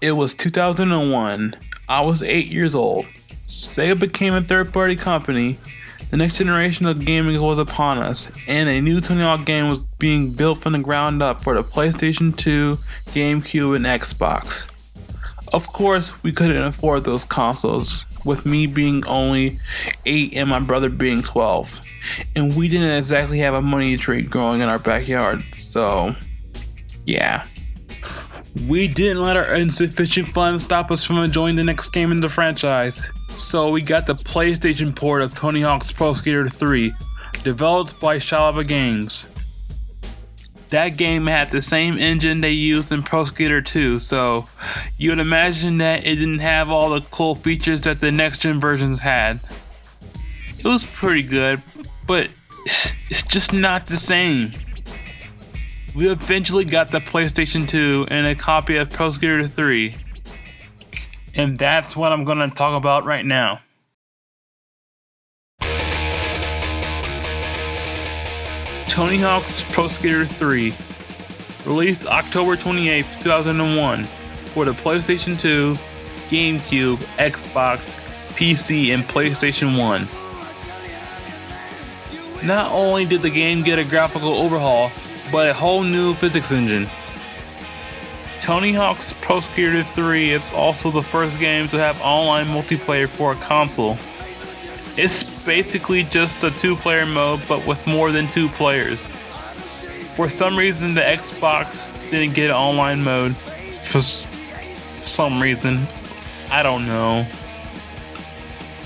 It was 2001. I was 8 years old. Sega became a third-party company. The next generation of gaming was upon us, and a new Tony Hawk game was being built from the ground up for the PlayStation 2, GameCube, and Xbox. Of course, we couldn't afford those consoles, with me being only 8 and my brother being 12. And we didn't exactly have a money tree growing in our backyard, so yeah. We didn't let our insufficient funds stop us from enjoying the next game in the franchise, so we got the PlayStation port of Tony Hawk's Pro Skater 3, developed by Shalaba Games. That game had the same engine they used in Pro Skater 2, so you would imagine that it didn't have all the cool features that the next gen versions had. It was pretty good, but it's just not the same. We eventually got the PlayStation 2 and a copy of Pro Skater 3. And that's what I'm going to talk about right now. Tony Hawk's Pro Skater 3, released October 28, 2001 for the PlayStation 2, GameCube, Xbox, PC, and PlayStation 1. Not only did the game get a graphical overhaul, but a whole new physics engine. Tony Hawk's Pro Skater 3 is also the first game to have online multiplayer for a console. It's basically just a two-player mode, but with more than 2 players. For some reason, the Xbox didn't get online mode. For some reason. I don't know.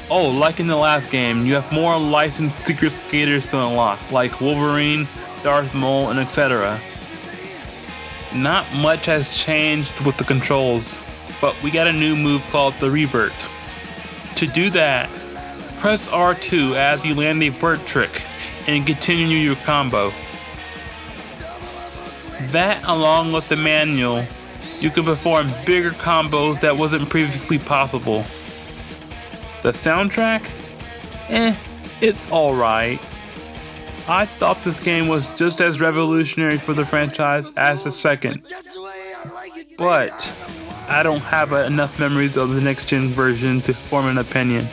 Oh, like in the last game, you have more licensed secret skaters to unlock, like Wolverine, Darth Maul, and etc. Not much has changed with the controls, but we got a new move called the Revert. To do that, press R2 as you land a vert trick and continue your combo. That, along with the manual, you can perform bigger combos that wasn't previously possible. The soundtrack? It's alright. I thought this game was just as revolutionary for the franchise as the second, but I don't have enough memories of the next gen version to form an opinion.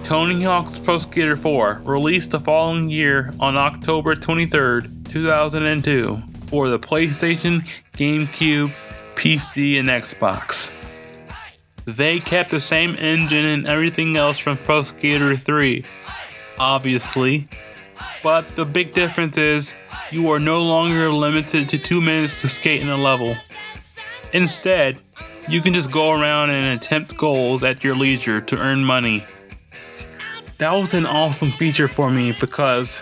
Tony Hawk's Pro Skater 4, released the following year on October 23rd, 2002 for the PlayStation, GameCube, PC, and Xbox. They kept the same engine and everything else from Pro Skater 3, obviously, but the big difference is you are no longer limited to 2 minutes to skate in a level. Instead, you can just go around and attempt goals at your leisure to earn money. That was an awesome feature for me because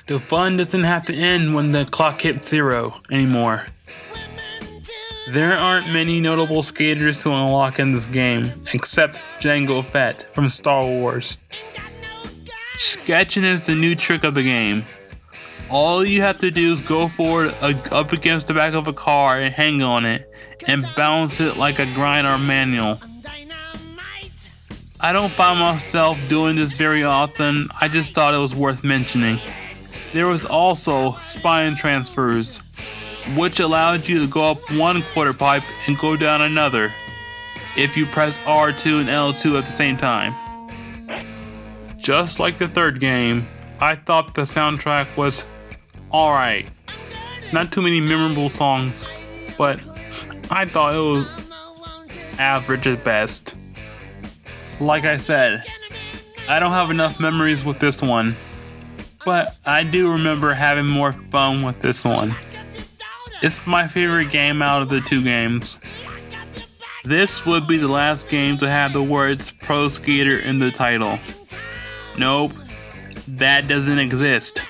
the fun doesn't have to end when the clock hits 0 anymore. There aren't many notable skaters to unlock in this game, except Jango Fett from Star Wars. Sketching is the new trick of the game. All you have to do is go forward up against the back of a car and hang on it, and bounce it like a grind or manual. I don't find myself doing this very often, I just thought it was worth mentioning. There was also spine transfers, which allowed you to go up one quarter pipe and go down another, if you press R2 and L2 at the same time. Just like the third game, I thought the soundtrack was alright. Not too many memorable songs, but I thought it was average at best. Like I said, I don't have enough memories with this one, but I do remember having more fun with this one. It's my favorite game out of the 2 games. This would be the last game to have the words Pro Skater in the title. Nope, that doesn't exist.